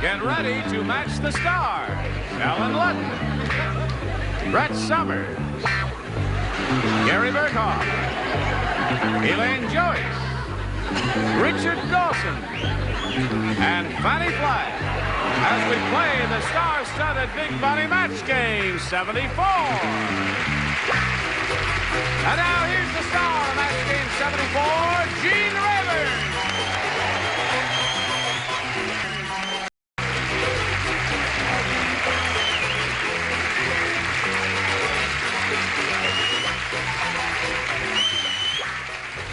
Get ready to match the stars. Alan Ludden, Brett Summers, Gary Berghoff, Elaine Joyce, Richard Dawson, and Fanny Flagg as we play the star-studded Big Money Match Game 74. And now here's the star of Match Game 74, Gene Rayburn.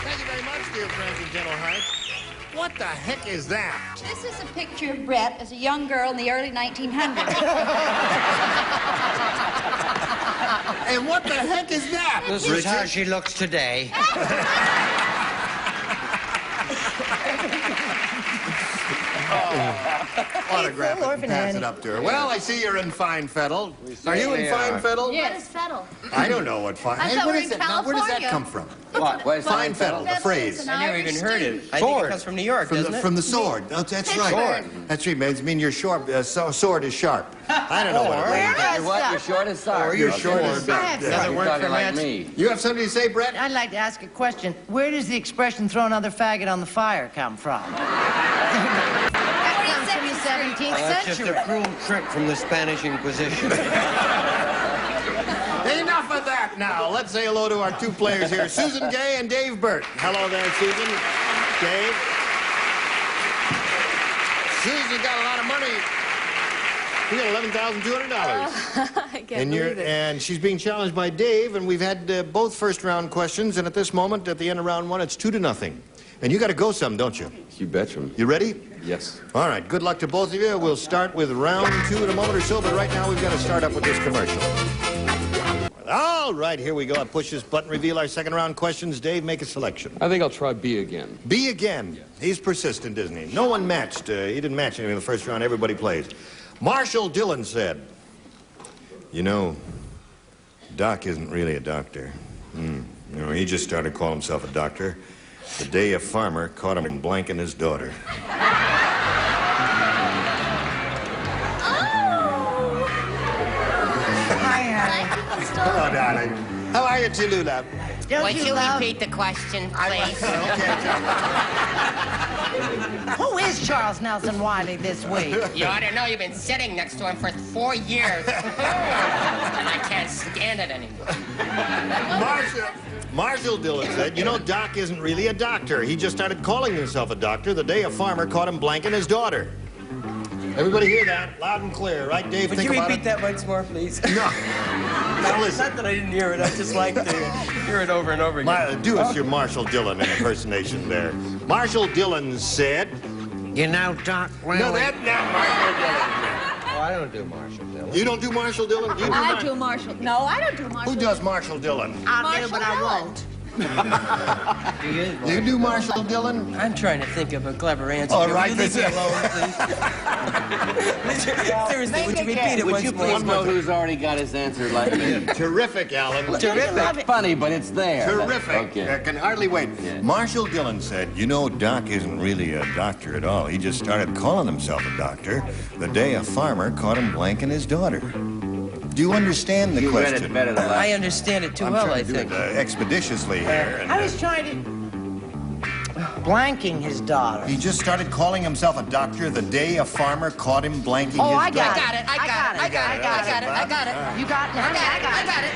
Thank you very much, dear friends and gentle hearts. What the heck is that? This is a picture of Brett as a young girl in the early 1900s. And what the heck is that? This is how she looks today. Autograph it and pass it up to her. Well, I see you're in fine fettle. Are you in fine fettle? What is fettle? I don't know what fine. I thought what we're is in that? Now, where does that California. come from? What? What is Fine fettle, the phrase. I Never even heard it. I think Sword. it comes from New York, doesn't it? From the sword. Oh, that's right. Sword. That's right. It means your sword is sharp. I don't know what it means. Your what? Your short is sorry. Your sword is I sharp. have Yeah. Another You're word talking for like match. me. You have something to say, Brett? I'd like to ask a question. Where does the expression throw another faggot on the fire come from? That comes from the 17th That's just century. a cruel trick from the Spanish Inquisition. Enough of that now. Let's say hello to our two players here, Susan Gay and Dave Burt. Hello there, Susan. Dave. Susan's got a lot of money. You got $11,200. I can't believe it. And she's being challenged by Dave, and we've had both first-round questions, and at this moment, at the end of round one, it's 2-0. And you got to go some, don't you? You betcha. You ready? Yes. All right, good luck to both of you. We'll start with round two in a moment or so, but right now we've got to start up with this commercial. All right, here we go. I push this button, reveal our second round questions. Dave, make a selection. I think I'll try B again. B again. He's persistent, isn't he? No one matched. He didn't match anything in the first round. Everybody plays. Marshall Dillon said, you know, Doc isn't really a doctor. You know, he just started calling himself a doctor the day a farmer caught him blanking his daughter. Hello, darling. How are you, Tallulah? Don't you love... repeat the question, please? Who is Charles Nelson Wiley this week? You ought to know you've been sitting next to him for 4 years. And I can't stand it anymore. Marshall Dillon said, you know, Doc isn't really a doctor. He just started calling himself a doctor the day a farmer caught him blanking his daughter. Everybody hear that? Loud and clear, right, Dave? Would Think you about repeat it. that once more, please? No. Now It's listen. not that I didn't hear it. I just like to hear it over and over again. Do us your Marshall Dillon impersonation there. Marshall Dillon said... You know, Doc, really... No, that's not Marshall Dillon. Oh, I don't do Marshall Dillon. You don't do Marshall Dillon? You do I not? do Marshall. No, I don't do Marshall. Who does Marshall Dillon? I'll do, but I won't. You do Marshall Dillon? I'm trying to think of a clever answer. All Will right, you leave me that's it. alone, please? Seriously, would you repeat it once more? One know who's already got his answer like me. Terrific, Alan. Terrific. Funny, but it's there. Terrific. Okay. I can hardly wait. Yeah. Marshall Dillon said, you know, Doc isn't really a doctor at all. He just started calling himself a doctor the day a farmer caught him blanking his daughter. Do you understand the You read question? it better than I last. understand it too I'm well, trying I to do think. it expeditiously here. And, I was trying to... Blanking his daughter. he just started calling himself a doctor the day a farmer caught him blanking Oh, his I got daughter. it. I got it. I got it. You got it. I got it.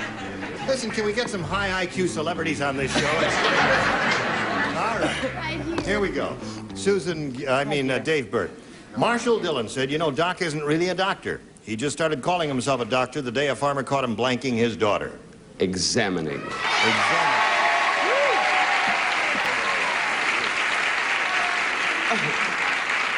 Listen, can we get some high IQ celebrities on this show? All right. Here we go. Dave Burt. Marshall Dillon said, you know, Doc isn't really a doctor. He just started calling himself a doctor the day a farmer caught him blanking his daughter. Examining.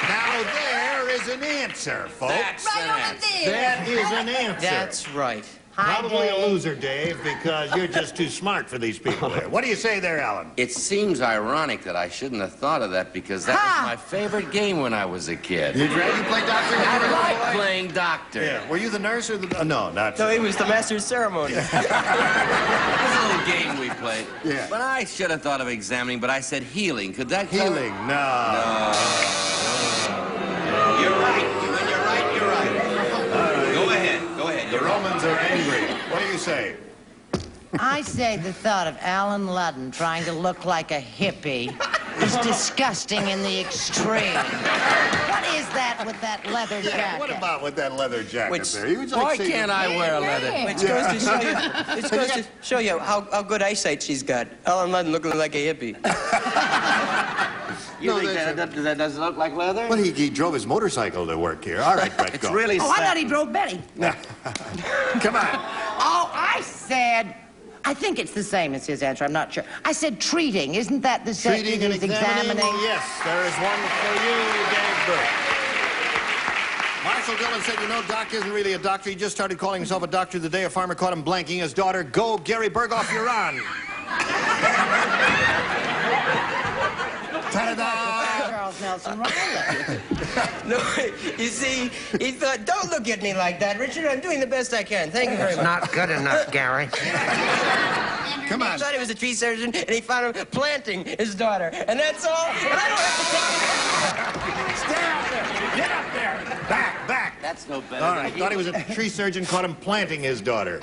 Now there is an answer, folks. Right over there. That is an answer. That's right. Probably a loser, Dave, because you're just too smart for these people there. What do you say there, Alan? It seems ironic that I shouldn't have thought of that because that was my favorite game when I was a kid. You play doctor? I like playing doctor. Yeah. Were you the nurse or the... no, not... No, he was the master of ceremony. It was a little game we played. Yeah. But I should have thought of examining, but I said healing. Could that cover- Healing, no. You're right. You and your are angry. What do you say? I say the thought of Alan Ludden trying to look like a hippie is disgusting in the extreme. What is that with that leather jacket? What about with that leather jacket Which- there? You would like Why to see- can't I wear a leather? Which goes to show you, how good eyesight she's got. Ellen Ludden looking like a hippie. You No, think that's that doesn't look like leather? Well, he drove his motorcycle to work here. All right, Brett, It's go. really Oh, I sad. thought he drove Betty. Come on. Oh, I said... I think it's the same as his answer. I'm not sure. I said treating. Isn't that the same? Treating and He's examining. Yes, there is one for you, Dave Burke. Marshall Dillon said, you know, Doc isn't really a doctor. He just started calling himself a doctor the day a farmer caught him blanking his daughter. Go, Gary Berghoff, you're on. Ta-da-da! Charles Nelson Riley. No, you see, he thought, don't look at me like that, Richard. I'm doing the best I can. Thank you very much. Not good enough, Gary. Come He on. thought he was a tree surgeon, and he found him planting his daughter. And that's all. And I don't have to take Stay out there. Get up there. Back. That's no better All than right, he thought he was a tree surgeon, caught him planting his daughter.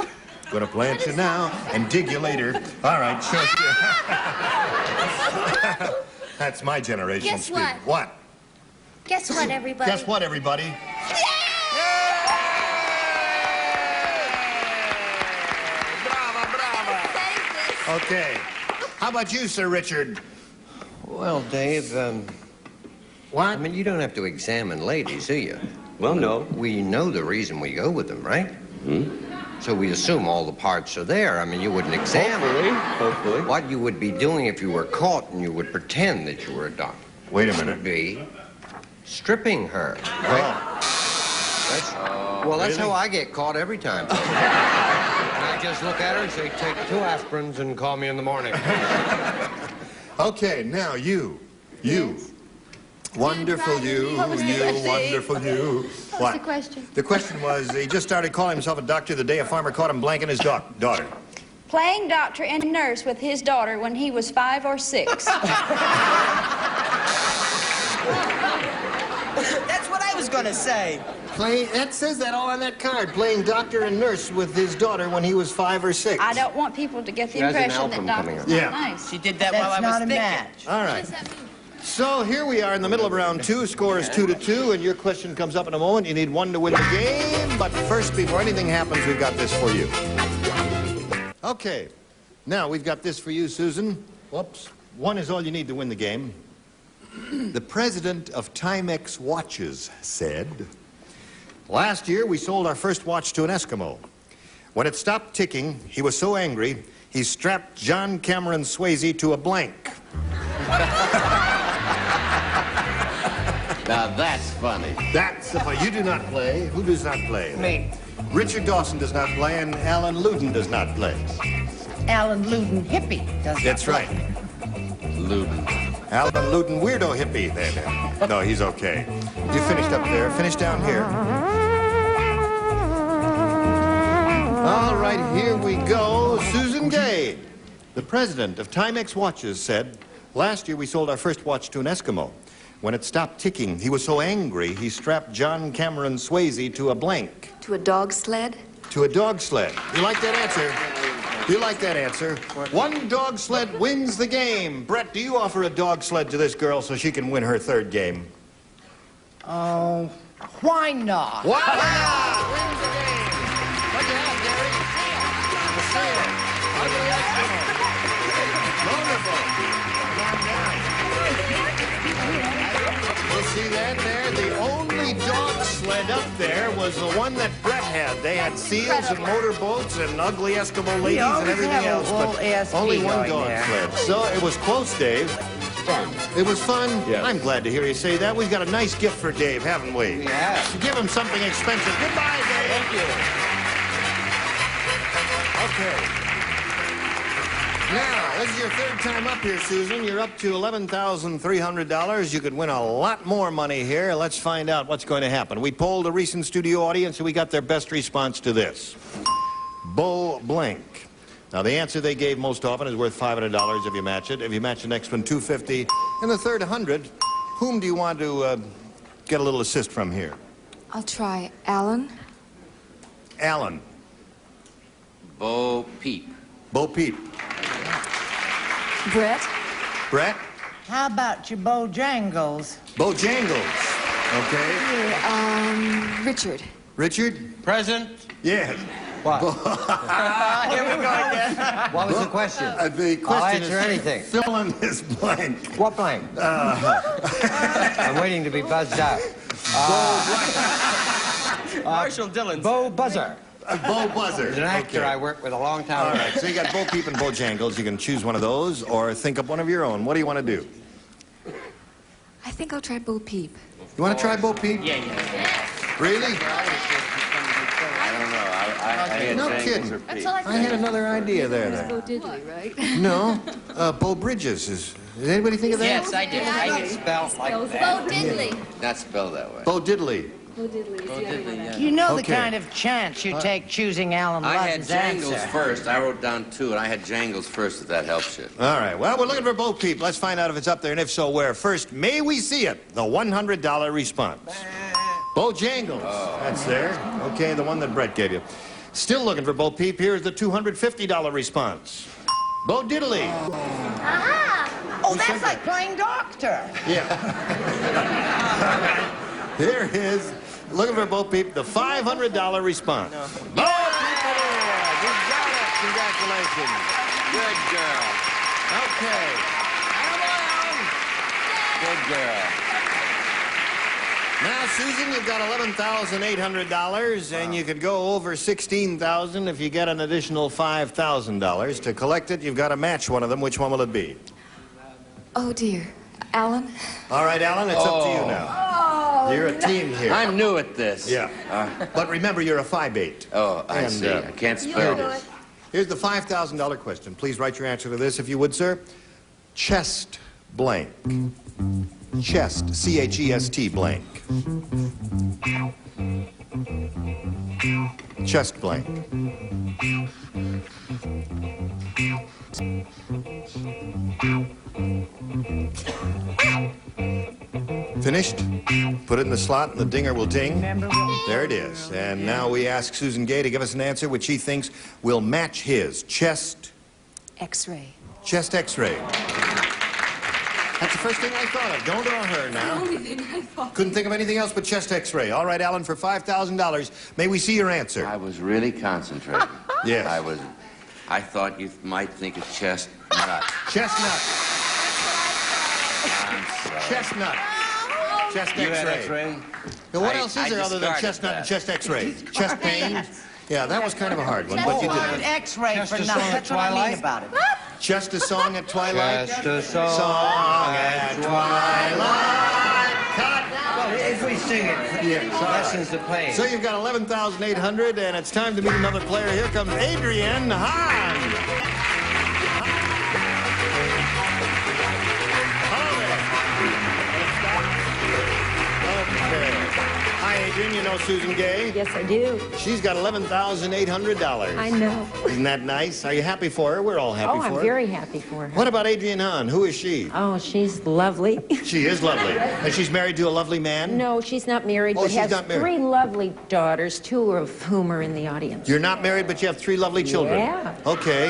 Gonna plant you now and dig you later. All right, sure. That's my generation. Guess what? What? Guess what, everybody? Guess what, everybody? Okay. How about you, Sir Richard? Well, Dave, What? I mean, you don't have to examine ladies, do you? Well, no. We know the reason we go with them, right? So we assume all the parts are there. I mean, you wouldn't examine. Hopefully. What you would be doing if you were caught and you would pretend that you were a doctor Wait a would minute. be stripping her. Right? That's how I get caught every time. And I just look at her and say, take 2 aspirins and call me in the morning. Okay, now you. Wonderful you, What was the question? wonderful you. What was the question? The question was, he just started calling himself a doctor the day a farmer caught him blanking his daughter. Playing doctor and nurse with his daughter when he was 5 or 6. That's what I was going to say. That says that all on that card. Playing doctor and nurse with his daughter when he was 5 or 6. I don't want people to get the She has an impression that album doctor's coming not up. Yeah. nice. She did that while I That's was not a thinking. match. All right. So here we are in the middle of round 2. Score is 2-2, and your question comes up in a moment. You need 1 to win the game. But first, before anything happens, we've got this for you. Okay. Now, we've got this for you, Susan. Whoops. 1 is all you need to win the game. The president of Timex Watches said, last year, we sold our first watch to an Eskimo. When it stopped ticking, he was so angry, he strapped John Cameron Swayze to a blank. Now that's funny. That's the point. You do not play. Who does not play? Me. Richard Dawson does not play, and Alan Ludden does not play. Alan Ludden hippie. Does That's right. Luden. Alan Ludden, weirdo hippie. There. No, he's okay. You finished up there. Finish down here. All right, here we go. Susan Gay, the president of Timex Watches, said, last year we sold our first watch to an Eskimo. When it stopped ticking, he was so angry, he strapped John Cameron Swayze to a blank. To a dog sled? To a dog sled. You like that answer? You like that answer? 1 dog sled wins the game. Brett, do you offer a dog sled to this girl so she can win her 3rd game? Oh, why not? Wow! Wins the game. What'd you have, Gary? Let's see it. Ugly Eskimo. Wonderful. You see that there? The only dog sled up there was the one that Brett had. They had seals and motorboats and ugly Eskimo ladies and always everything have a else, but little ASP only 1 going dog there. sled. So it was close, Dave. It was fun? Yes. I'm glad to hear you say that. We've got a nice gift for Dave, haven't we? Yeah. Give him something expensive. Goodbye, Dave. Thank you. Okay. Now, this is your 3rd time up here, Susan. You're up to $11,300. You could win a lot more money here. Let's find out what's going to happen. We polled a recent studio audience, and we got their best response to this. Beau Blank. Now, the answer they gave most often is worth $500 if you match it. If you match the next one, $250. And the third, $100. Whom do you want to get a little assist from here? I'll try. Alan? Alan. Bo Peep. Bo Peep. Brett? Brett? How about your Bojangles? Bojangles. Okay. Richard. Richard? Present. Yes. What? Here we go again. What was the question? The question I'll answer is anything. fill in this blank. What blank? I'm waiting to be buzzed out. Marshall Dillon. Bo Buzzer. Bo Buzzer. He's an actor Okay. I worked with a long time All ago. right, so you got Bo Peep and Bojangles. You can choose one of those or think up one of your own. What do you want to do? I think I'll try Bo Peep. You want to try Bo Peep? Yeah. Really? I don't know. I had No Jangles kidding. or Peep. I had another idea there. Bo Diddley, right? No, Bo Bridges is. Did anybody think of that? Yes, I did. I did. Spelled like that. Bo Diddley. Not spelled that way. Bo Diddley. Bo Diddley is the other one. You know the Okay. kind of chance you take choosing Alan I had Ludden's Jangles answer. first. I wrote down 2, and I had Jangles first, if that helps you. All right. Well, we're looking for Bo Peep. Let's find out if it's up there, and if so, where. First, may we see it? The $100 response. Bojangles. That's there. Okay, the one that Brett gave you. Still looking for Bo Peep. Here's the $250 response. Bo Diddley. Oh, that's like playing doctor. Yeah. Here is, looking for Bo Peep, the $500 response. Bo Peep it is. You got it. Congratulations. Good girl. Okay. Good girl. Now, Susan, you've got $11,800, and you could go over $16,000 if you get an additional $5,000. To collect it, you've got to match one of them. Which one will it be? Oh, dear. Alan? All right, Alan, it's up to you now. You're a team here. I'm new at this. Yeah. But remember, you're a 5'8". Oh, I And, see. I can't spell do this. it. Here's the $5,000 question. Please write your answer to this, if you would, sir. Chest blank. Chest, C-H-E-S-T blank. Chest blank. Finished? Put it in the slot and the dinger will ding. There it is. And now we ask Susan Gay to give us an answer which she thinks will match his. Chest, X-ray. chest x-ray. That's the first thing I thought of. Don't draw her now. Only thing I thought. Couldn't think of anything else but chest x-ray. All right, Alan, for $5,000, may we see your answer? I was really concentrating. Yes. I thought you might think of chest nut. Chestnut. I'm sorry. Chestnut. Chest You had x-ray. X-ray? Now, what I- else I is there other than discarded chestnut that. and chest x-ray? Chest pain? Yeah, that was kind of a hard one, but you Oh, an did. X-ray Just for a nothing. song at That's what I mean twilight? about it. Just a song at twilight? Just a Song at twilight. Cut. If we sing it, Yeah, lessons to play. So you've got $11,800, and it's time to meet another player. Here comes Adrian Hahn. Hello there. Okay. Hi, Adrian. You know Susan Gay? Yes, I do. She's got $11,800. I know. Isn't that nice? Are you happy for her? We're all happy Oh, for her. I'm very happy for her. What about Adrian Hahn? Who is she? Oh, she's lovely. She is lovely. And she's married to a lovely man? No, she's not married, Oh, but she's has not married. 3 lovely daughters, 2 of whom are in the audience. You're not married, but you have 3 lovely children? Yeah. Okay.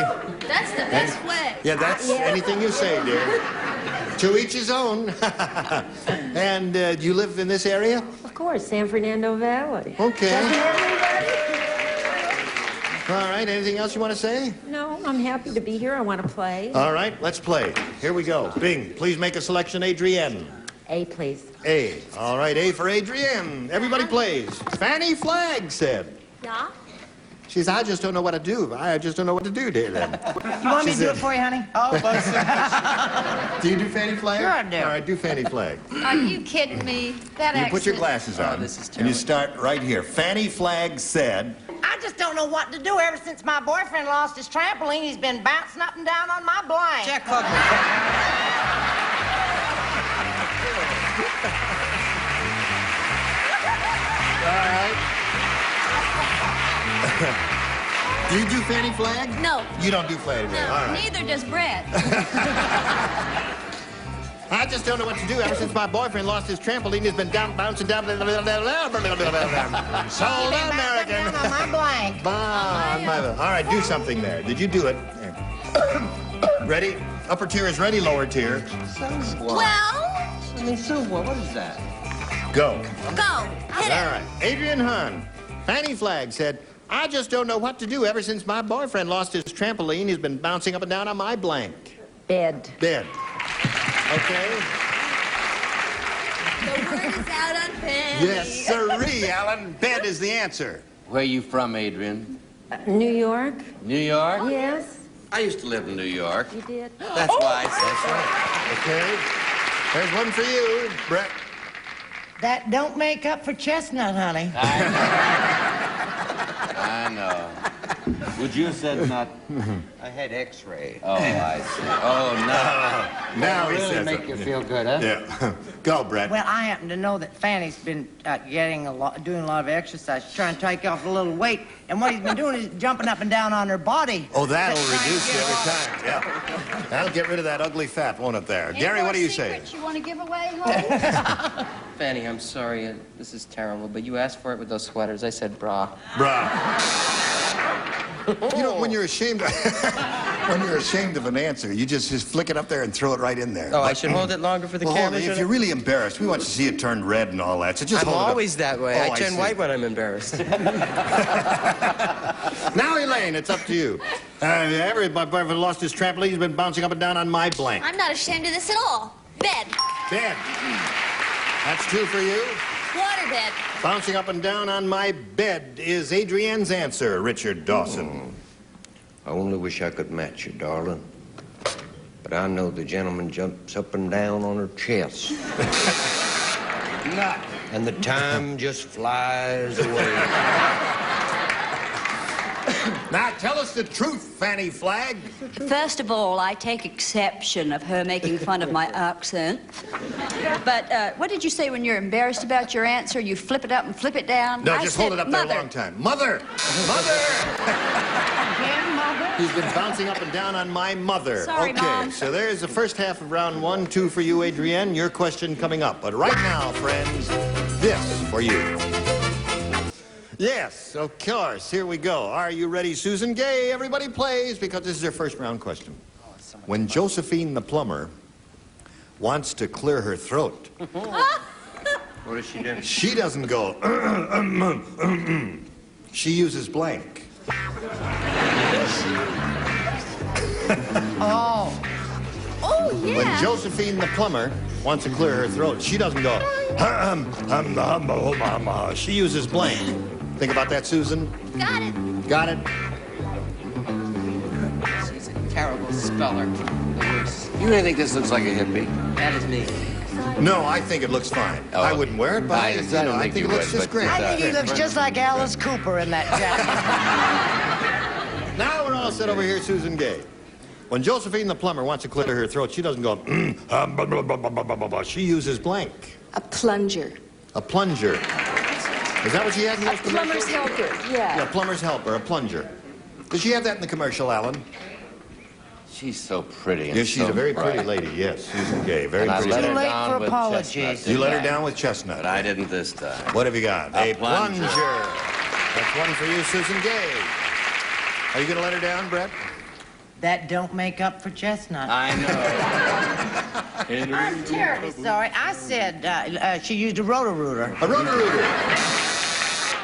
That's the best way. Yeah, that's anything you say, dear. To each his own. And do you live in this area? Of course, San Fernando Valley. Okay. Doesn't everybody? All right, anything else you want to say? No, I'm happy to be here. I want to play. All right, let's play. Here we go. Bing, please make a selection, Adrienne. A, please. A. All right, A for Adrienne. Everybody plays. Fanny Flagg said. Yeah? She said, I just don't know what to do. I just don't know what to do, dear. Then. You want me to do it for you, honey? Oh, Do you do Fanny Flagg? Sure I do. All right, do Fanny Flagg. Are you kidding me? That You put your accent. glasses on, this is and you start right here. Fanny Flagg said, I just don't know what to do. Ever since my boyfriend lost his trampoline, he's been bouncing up and down on my blank. Jack Fuckman. all right. Do you do Fanny Flagg? No. You don't do Fanny Flagg. No, All right. neither does Brett. I just don't know what to do. Ever since my boyfriend lost his trampoline, he's been bouncing down. Sold American. Down on my blank. All right, do something there. Did you do it? Ready? Upper tier is ready, lower tier. Well, I mean, Sue, what is that? Go. go. Hit All it. right. Adrian Hahn. Fanny Flagg said, I just don't know what to do. Ever since my boyfriend lost his trampoline, he's been bouncing up and down on my blank. Bed. Bed. Okay? The word is out on Penny. Yes, sirree, Alan. Bed is the answer. Where are you from, Adrian? New York? New York? Yes. I used to live in New York. You did? That's why I said Okay. There's one for you, Brett. That don't make up for Chestnut, honey. I know. Would you have said not? I had X-ray. Oh, I see. Oh, no. Now he Really says make it. you feel good, huh? Yeah. Go, Brett. Well, I happen to know that Fanny's been doing a lot of exercise. She's trying to take off a little weight, and what he's been doing is jumping up and down on her body. Oh, that'll Just trying to reduce you get every off. time. Yeah. That'll get rid of that ugly fat, won't it, there? Any Gary, more what do you say? secrets you want to give away, honey? Fanny, I'm sorry. This is terrible, but you asked for it with those sweaters. I said bra. Bruh. You know, when you're ashamed of an answer, you just flick it up there and throw it right in there. Oh, I should hold it longer for the Well, camera? if should you're I? really embarrassed, we want to see it turn red and all that, so just I'm hold it up. always that way. Oh, I turn see. white when I'm embarrassed. Now, Elaine, it's up to you. My boyfriend lost his trampoline. He's been bouncing up and down on my blank. I'm not ashamed of this at all. Bed. Bed. That's two for you. Waterbed. Bouncing up and down on my bed is Adrienne's answer, Richard Dawson. I only wish I could match you, darling. But I know the gentleman jumps up and down on her chest. Not. And the time just flies away. Now, tell us the truth, Fanny Flagg. First of all, I take exception of her making fun of my accent. But what did you say when you're embarrassed about your answer? You flip it up and flip it down? No, I just said hold it up there mother. a long time. Mother! Mother! Again, Mother? He's been bouncing up and down on my mother. Sorry, okay, Mom. so there's the first half of round 1, 2 for you, Adrienne. Your question coming up. But right now, friends, this for you. Yes, of course. Here we go. Are you ready, Susan Gay? Everybody plays, because this is your first round question. When Josephine the plumber wants to clear her throat, What does she do? she doesn't go, she uses blank. Oh. Oh, yeah. When Josephine the plumber wants to clear her throat, she doesn't go, she uses blank. Think about that, Susan. Got it. Got it? She's a terrible speller. The worst. You really think this looks like a hippie? That is me. No, I think it looks fine. Oh, I wouldn't wear it, but I I didn't think think it you looks would, just but- great. I think he looks just like Alice Cooper in that jacket. Now we're all set over here, Susan Gay. When Josephine the plumber wants to clear her throat, she doesn't go, she uses blank. A plunger. A plunger. Is that what she has in those Plumber's commercials? helper, yeah. Yeah, plumber's helper, a plunger. Does she have that in the commercial, Alan? She's so pretty. And Yes, she's so a very pretty bright. lady, yes, Susan Gay, very And I pretty let lady. her late down for with apologies. chestnut, You let her didn't I? down with chestnut. But I didn't this time. What have you got? A plunger. That's one for you, Susan Gay. Are you going to let her down, Brett? That don't make up for Chestnut. I know. I'm terribly sorry. I said she used a roto-rooter. A Roto-Rooter.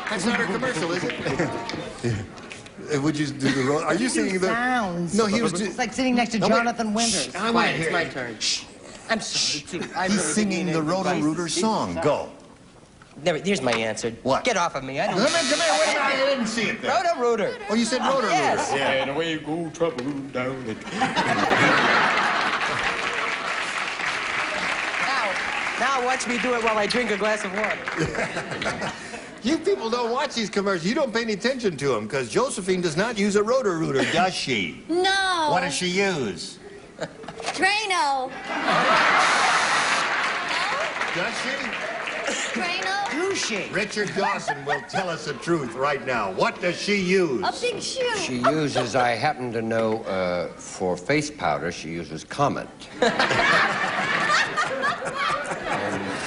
That's not her commercial, is it? Would you do the Are you singing the... Sounds. No, he was... It's like sitting next to No, wait. Jonathan Winters. Shh, I want Quiet, to hear it's my it. turn. I'm sorry, too. I He's really didn't singing mean the it. Roto-Rooter song. Go. Here's my answer. What? Get off of me. I Come don't... here, wait a minute. I didn't see it there. Roto-Rooter. Oh, you said Roto-Rooter. Yes. Yeah. And away go trouble down it. Now watch me do it while I drink a glass of water. You people don't watch these commercials. You don't pay any attention to them because Josephine does not use a Roto-Rooter, does she? No. What does she use? Drano. Does she? Drano. Do she? Richard Dawson will tell us the truth right now. What does she use? A big shoe. She uses, I happen to know, for face powder, she uses Comet.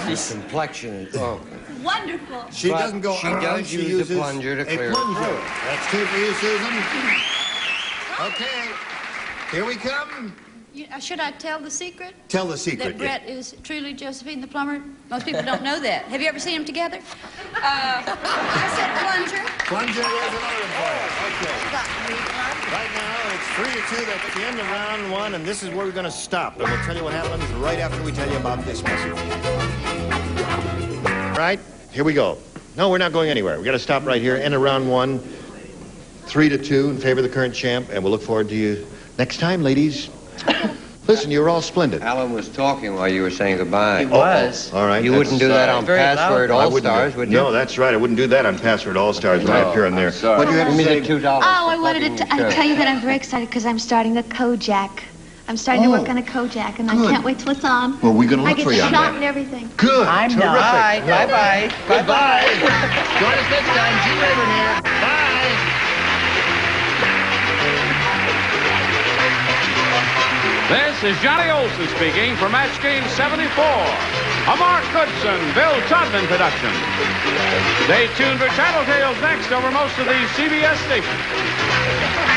And complexion is... Oh. Wonderful. She But doesn't go she on. does She use uses the plunger to clear a it plunger. through. That's two for you, Susan. Okay. Here we come. Should I tell the secret? Tell the secret. That Brett is truly Josephine the plumber? Most people don't know that. Have you ever seen them together? I said plunger. Plunger, there's another one for you. Okay. Right now, it's 3-2. That's the end of round one, and this is where we're going to stop. And we'll tell you what happens right after we tell you about this message. Right? Here we go. No, we're not going anywhere. We're going to stop right here. End of round one. 3-2 in favor of the current champ, and we'll look forward to you next time, ladies. Listen, you were all splendid. Alan was talking while you were saying goodbye. He was. All right. You wouldn't do that on Very Password loud. All-Stars, would you? No, that's right. I wouldn't do that on Password All-Stars when I appear on there. sorry. What do you have to Give me say? the $2. Oh, I for wanted plugging to your show. tell you that I'm very excited because I'm starting a Kojak. I'm starting to work on a Kojak, and I Good. can't wait till it's on. Well, we're going to I look get for you on shot that. and everything. Good. I'm Terrific. not. Bye-bye. Bye-bye. Join us next time. Gene Rayburn here. Bye. This is Johnny Olson speaking for Match Game 74, a Mark Goodson, Bill Todman production. Stay tuned for Tattletales next over most of these CBS stations.